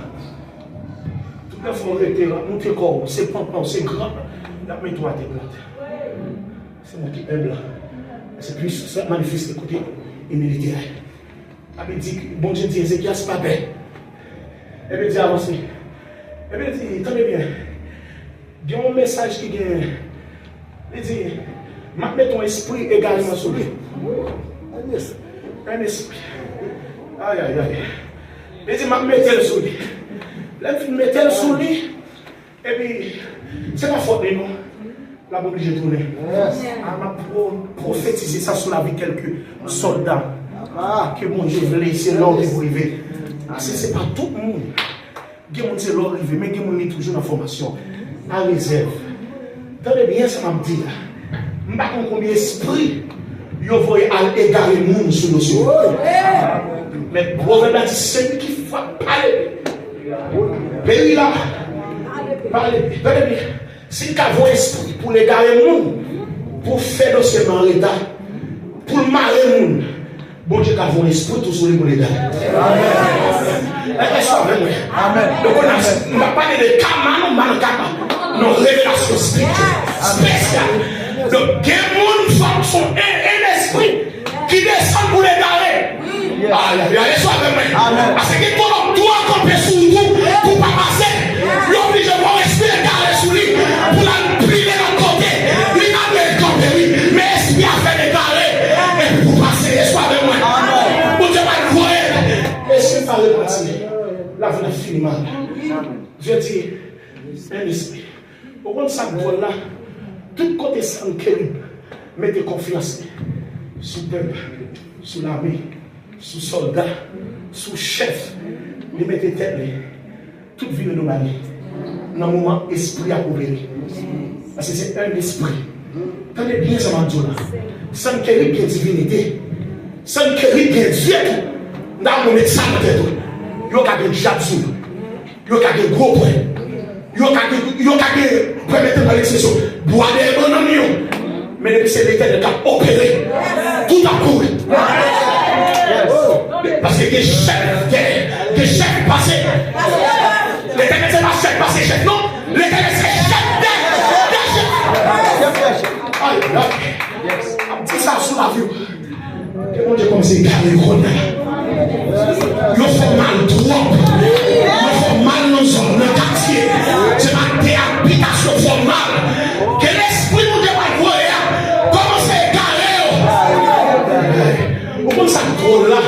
Tout le monde était là, nous corps, c'est pampan, c'est grand. La main toi à tes plates. C'est moi qui aime là. C'est plus ça manifeste côté militaire. Elle dit, bon Dieu dit, Ézéchias, c'est pas bien. Elle me dit, avancez. Elle me dit, tenez bien. Il y a un message qui vient. Elle dit, mets ton esprit également sur lui. Un esprit. Aïe, aïe, aïe. Elle dit, mettez-le sur lui. Là, je mettez-le sur lui. Et puis, c'est pas faute de nous. La Bible obligé de tourner. Elle m'a prophétisé ça sur la vie de quelques soldats. Que mon Dieu veut laisser l'or arriver. C'est pas tout le monde. Il y a des gens qui l'or arriver, mais il y a des gens qui toujours en formation. En réserve. Tenez bien ça m'a dit là. Je ne sais pas combien d'esprit ils vont égarer le monde sur nos yeux. Mais le prophète a dit, c'est lui qui va parler. Pays là. Parlez. Tenez bien. Si vous avez un esprit pour égarer le monde, pour faire le sément l'état, pour marrer le monde, bon Dieu a un esprit tout sur les pour l'état. Amen. Donc on va parler de Kama, non, révélation spéciale. Donc, il y a des gens qui ont un esprit qui descend pour les garder. Parce que tout le monde doit camper sous vous pour ne pas passer. L'oblige de voir l'esprit de garder sous lui pour la plier de côté. Il n'a pas camper, mais l'esprit a fait des garder. Et pour passer, sois avec moi. Pour Dieu va le voir. Et si par le parti, la vie n'a fini mal. Je dis, un esprit. Au moins, ça doit là. Tout côté sans kérib, mettez confiance sous peuple, sous l'armée, sous soldat, sous chef. Les mettez tête, toute vie de nos maris. Dans le moment, esprit à couvrir. Parce que c'est un esprit. Tenez bien ça, m'a dit là. Sans kérib, il y a divinité. Sans kérib, il y a Dieu. Dans le médecin, il y a des jabsous. Il y a des gros points. Il y a des permettez dans l'expression. Bois des bonhommes. Mais depuis c'est l'Éternel qui a opéré. Tout a couru. Parce que des chefs passés. L'Éternel c'est pas chef passé, chef. Non. L'Éternel c'est chef des chefs. Dis ça sous la vue. Et mon Dieu comme c'est garé le grenade. Il fait mal trop. Il fait mal dans le quartier. C'est ma déhabitation fait mal. Que l'esprit nous dévoile. Comment c'est garé? Pourquoi ça drôle là?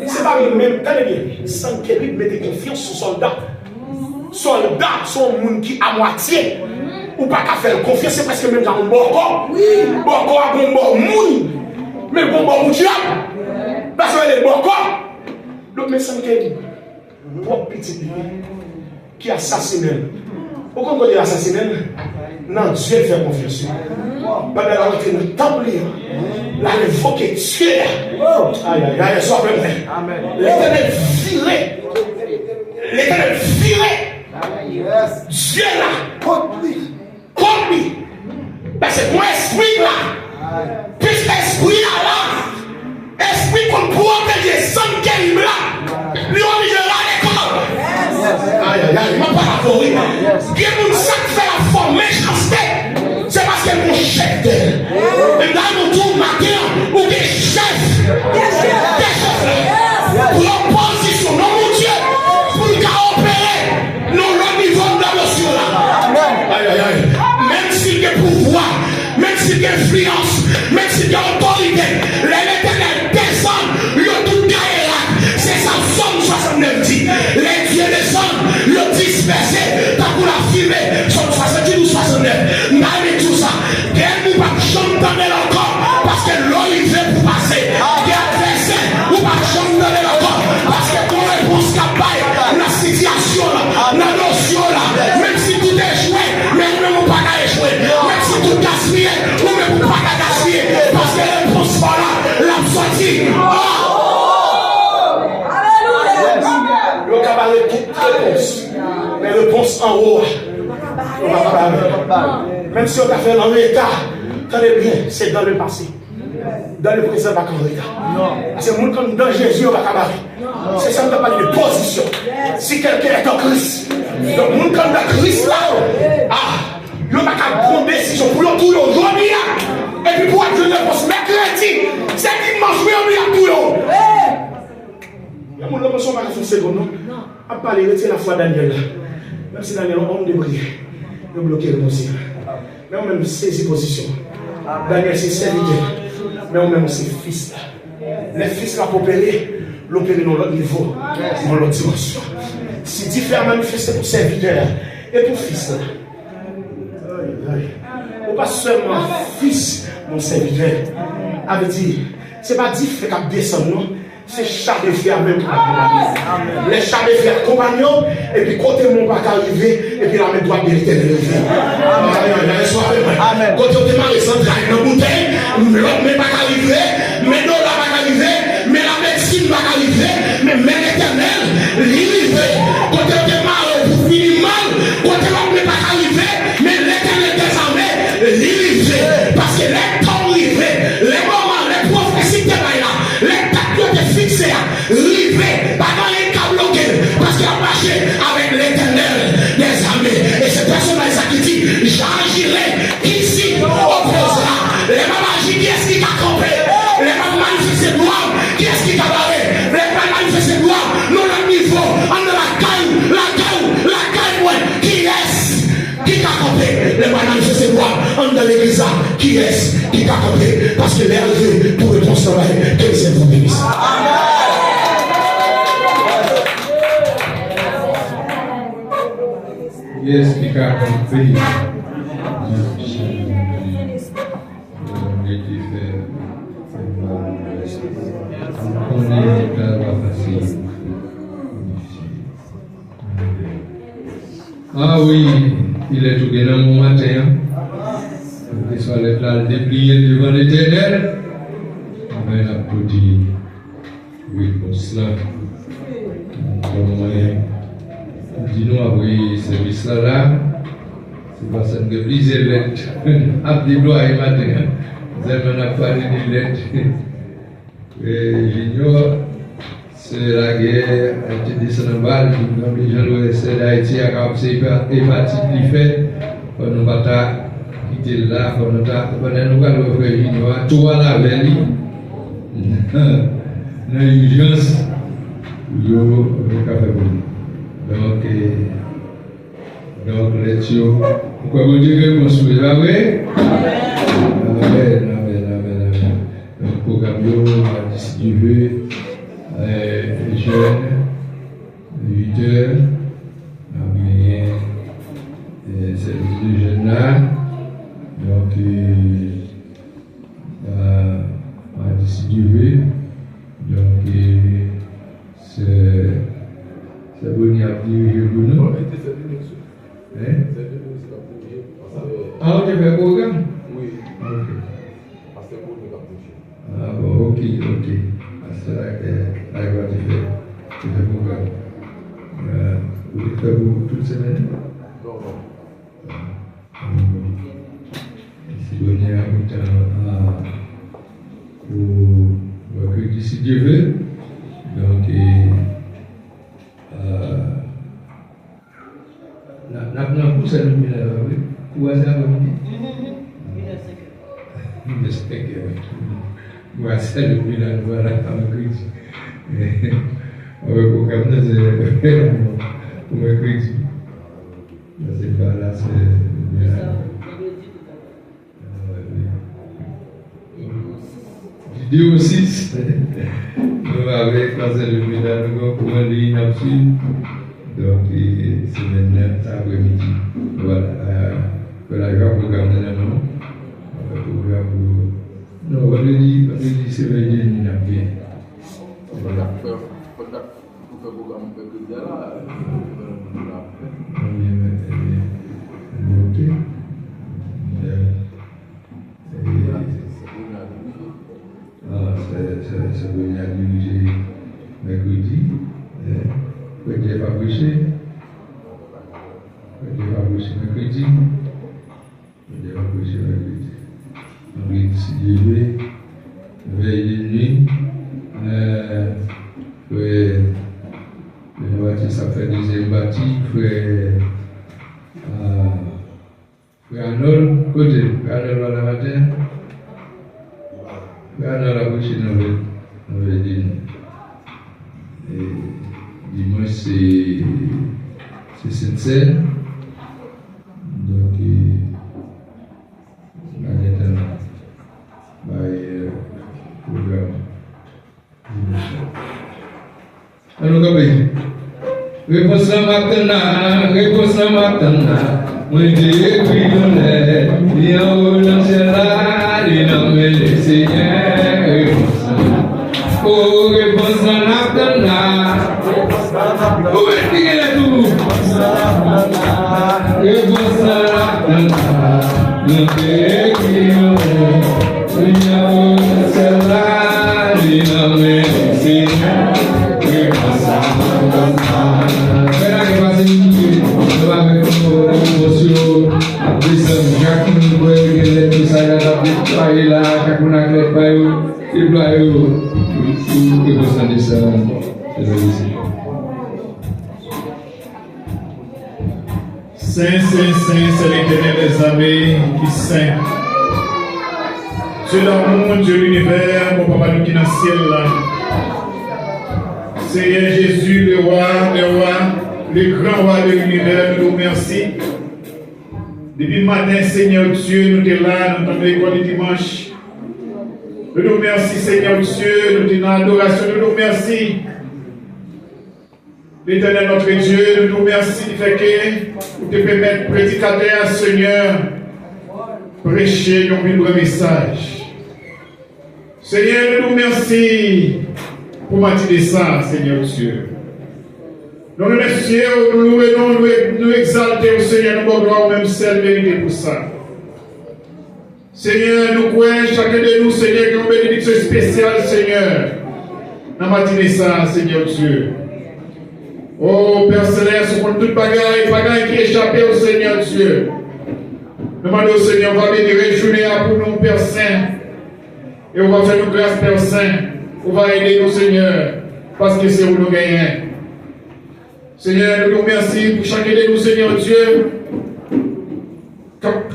C'est pas le même. Tenez bien. Sans qu'il mette confiance sur soldat. Soldats sont des gens qui à moitié. Ou pas qu'à faire confiance, c'est parce que même dans le Boko. Boko a un bon monde. Mais bon bon diable. Parce que les Boko. Donc, mais sans qu'il bon petit qui assassine. Pourquoi on dit assassiner? Non, Dieu fait confiance. Pendant la rentrée dans le temple, là, il faut que Dieu. Aïe, aïe, aïe, soit vrai. L'Éternel viré. L'Éternel viré. Dieu là, contre lui. Parce que mon esprit là, puisque l'esprit là, esprit qu'on protège sans qu'il là, lui on dit là l'école. Aïe, aïe, aïe, il m'a pas la forêt. Il y a une sac fait la forme méchanceté. C'est parce que mon chef d'elle. Et là, nous tournons matin, ou des chefs. Des chefs. Pour l'opposition, non, mon Dieu. Pour le cas opérer, nous le niveau d'émotion là. Aïe, aïe, aïe. Même s'il y a pouvoir, même s'il y a influence, même s'il y a autorité, l'Éternel descend, le tout carré là. C'est ça, Somme 69 dit. Les dieux descendent, le dispersé, t'as pour la fumée, Somme 70 ou 69. N'allez tout ça. Quel nous pas chanter encore, parce que l'eau il fait pour passer. Quel verset, ou pas chanter encore, parce que ton réponse capable, la situation là, la notion là, même si tout est échoué, mais nous ne pouvons pas échouer. Même si tout gaspillé, nous ne pouvons pas gaspiller, parce que la réponse pas là, la sortie. Le cabaret toute réponse. Mais réponse en haut. Même si on a fait dans l'état, tenez bien, c'est dans le passé. Dans le présent, pas dans l'état. C'est le monde comme dans Jésus, on va cabaret. C'est ça, on va parler de position. Si quelqu'un est en Christ, donc le monde comme dans Christ là, Yo pas qu'à prendre décision pour yo tout aujourd'hui. Et puis pour être de poste mercredi, c'est dimanche, oui, on tout yo. Il y a mon homme qui va faire seconde, non? À parler, retirer la foi Daniel. Même si Daniel a homme de prière, il a bloqué le dossier. Mais on même saisi position. Daniel c'est serviteur, mais on même c'est fils. Les fils là pour opérer, l'opérer dans l'autre niveau, dans l'autre dimension. Si Dieu fait manifester pour serviteur et pour fils là. Ou pas seulement fils, mon serviteur. Avait dit, c'est pas Dieu fait qu'à descendre, non? C'est chaque frère même pour accompagner. Les chaque frères compagnons, et puis côté mon pas arrivé, et puis la main droite de l'éternel. Amen. Côté on démarre les centrales dans la bouteille, l'autre main pas arrivé, mais non là pas arrivé, mais la médecine pas arrivé, mais l'éternel, l'irrivé. Côté on démarre pour finir mal, côté l'autre main pas arrivé, mais l'éternel des armées, l'irrivé. Parce que les temps arrivés, les moments, les prophéties de là, les fixé, rivé, pas dans les cas bloqués, parce qu'il a marché avec l'éternel des armées. Et c'est personnage qui dit, j'agirai ici, opposera. Les mamans, qui est-ce qui a campé? Les mamans manifestent gloire, qui est-ce qui a barré? Les mamans manifestent gloire, nous le niveau, on la caille, ouais, qui est-ce qui a campé? Les mamans manifestent gloire, on de l'église, qui est-ce qui a campé? Parce que les arrivés pour le travail, que c'est vous bénisse. Yes, qui a compris. Ah oui, il est tout bien mon matin. Il soit là déplié devant l'éternel. Mais la petite, oui, pour cela. Dis-nous après ce service-là, c'est parce que nous lisons les lettres. Après le matin, nous avons parlé des lettres. Et j'ignore, c'est la guerre, a été descendue en balle, comme les gens de l'Ouest d'Haïti, à c'est hépatite qui fait, on ne va pas quitter là, on ne va pas faire j'ignore, tout à la veille, dans l'urgence, il y a un café pour donc, lecture. Pourquoi vous dites que vous soyez là, oui? Amen. Donc, programme, si tu veux, jeune, 8 heures, service de jeunes là. Donc, si tu veux, donc, c'est bon, il y a dirigé pour nous. Ah, tu fais un programme? Oui. Ok. Ah bon, ok. C'est là que tu fais un programme. Vous le faites pour toute semaine? Non. Si vous venez à un pour mercredi, si Dieu veut. Donc, la pousse à l'huile, où est-ce qu'elle je sais que moi, c'est l'huile à voilà, à mercredi. On va programmer pour mercredi. C'est pas là, c'est bien. Vidéo 6, nous avec quand c'est l'huile à nous pour un ligne absolue. Donc, c'est maintenant, cet après-midi. Voilà. Voilà, je vais programmer maintenant. On va programmer pour. Non, on lui dit, c'est vrai, il n'y a bien. Voilà. Pour faire programme, on peut dire là. Ok. C'est venu à diriger mercredi. Vous n'êtes pas prêché. Mercredi. Donc, si Dieu veut, veille de nuit, ça fait deuxième bâti, frère scène. Donc, maintenant, programme. Alors, réponse la matin, moi j'ai écrit le lait, il y a un lancer là, il a mis le Seigneur, oh, réponse la matin, où est-il là tout? Réponse la matin, moi j'ai écrit le lait, il y a un lancer là, il a mis le Seigneur, réponse la matin. Saint, c'est l'Éternel des armées qui est saint. Dieu d'amour, Dieu de l'univers, mon papa nous qui est dans le ciel là. Seigneur Jésus, le roi, le grand roi de l'univers, nous vous remercions. Depuis le matin, Seigneur Dieu, nous sommes là, nous sommes dans l'école du dimanche. Nous nous remercions, Seigneur Dieu, nous sommes dans l'adoration, nous nous remercions. L'Éternel notre Dieu, nous nous remercions du fait que vous te permettez, prédicateur, Seigneur, prêcher un libre message. Seigneur, nous nous remercions pour m'attirer ça, Seigneur Dieu. Nous remercions, nous louons, nous exaltons, Seigneur, nous gloire au même seul vérité pour ça. Seigneur, nous croyons chacun de nous, Seigneur, que nous bénédiction spéciale, Seigneur. Nous m'attirer ça, Seigneur Dieu. Oh, Père Céleste, pour toute bagaille qui échappait au Seigneur Dieu. Nous demandons au Seigneur, on va bénir une journée pour nous, Père Saint. Et on va faire nous grâce, Père Saint. On va aider nous, Seigneur, parce que c'est où nous gagnons. Seigneur, nous nous remercions pour chacun de nous, Seigneur Dieu,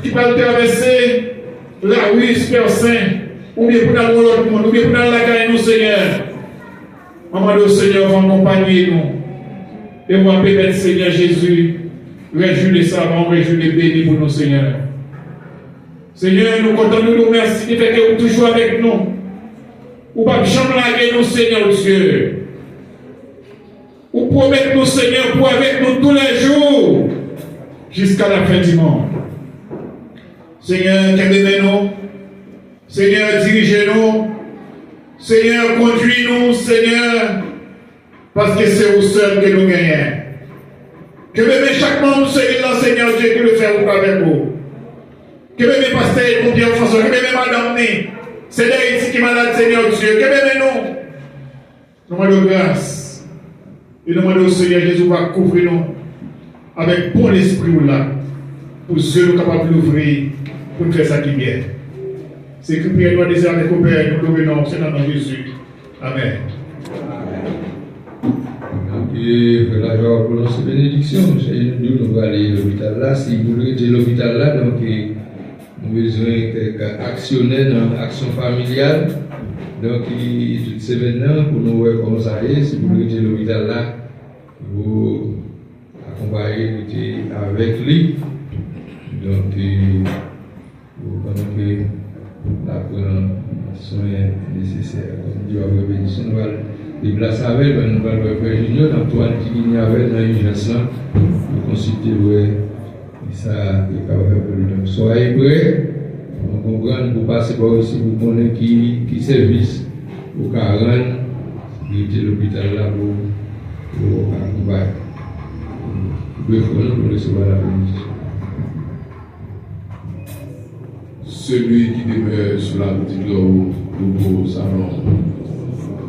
qui va traverser la rue, Père Saint, ou bien pour dans l'autre monde, ou bien pour dans la caille, nous, Seigneur. Maman, le Seigneur va accompagner nous. Et moi, permettre, Seigneur Jésus, réjouir les savants, réjouir les bénis pour nous, Seigneur. Seigneur, nous comptons, nous remercions, qui fait que vous toujours avec nous. Ou pas jamais larguer nous, Seigneur Dieu. Ou promettre nous, Seigneur, pour avec nous tous les jours, jusqu'à la fin du monde. Seigneur, aidez-nous. Seigneur, dirigez-nous. Seigneur, conduis-nous, Seigneur, parce que c'est vous seul que nous gagnons. Que même chaque membre, Seigneur, Dieu, qui le fait avec vous. Que même pasteur, pour bien François, que même madame, c'est d'Haïti qui est malade, Seigneur Dieu. Que même nous demandons grâce. Et nous demandons au Seigneur Jésus va couvrir nous avec bon esprit là, pour ceux nous capables d'ouvrir, pour faire ça qui est bien. C'est que prière doit désirer avec au Père, nous louons, c'est dans le nom de Jésus. Amen. Et la joie pour notre bénédiction, nous allons aller à l'hôpital là. Si vous voulez être à l'hôpital là, donc nous avons besoin d'actionner dans l'action familiale. Donc, toutes ces maintenant, pour nous voir comment ça est, si vous voulez être à l'hôpital là, vous accompagnez avec lui. Donc, vous prenez la soin nécessaire. Comme Dieu a fait bénédiction, nous allons déplacer avec, nous allons faire Frère Junior, dans toi qui vient avec dans l'urgence là, pour consulter, ça est capable de faire plus de temps. Soyez prêts. On comprend pour passer par aussi, vous connaissez qui service au 40, qui était l'hôpital là pour accompagner. Vous pouvez pour recevoir la bénédiction. Celui qui demeure sur la petite gloire du beau salon,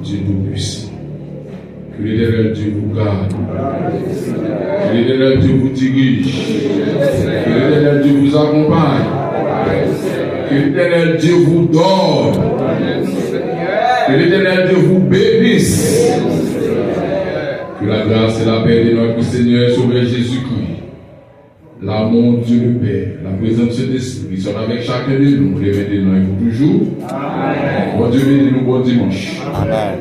Dieu nous puisse. Que l'Éternel Dieu vous garde. Que l'Éternel Dieu vous dirige. Que l'Éternel Dieu vous accompagne. Que l'Éternel Dieu vous donne. Que l'Éternel Dieu vous bénisse. Que la grâce et la paix de notre Seigneur Sauveur Jésus-Christ, l'amour de Dieu le Père, la présence de l'Esprit sont avec chacun de nous, les maintenant et pour toujours. Amen. Bon Dieu bénis nous, bon dimanche. Amen.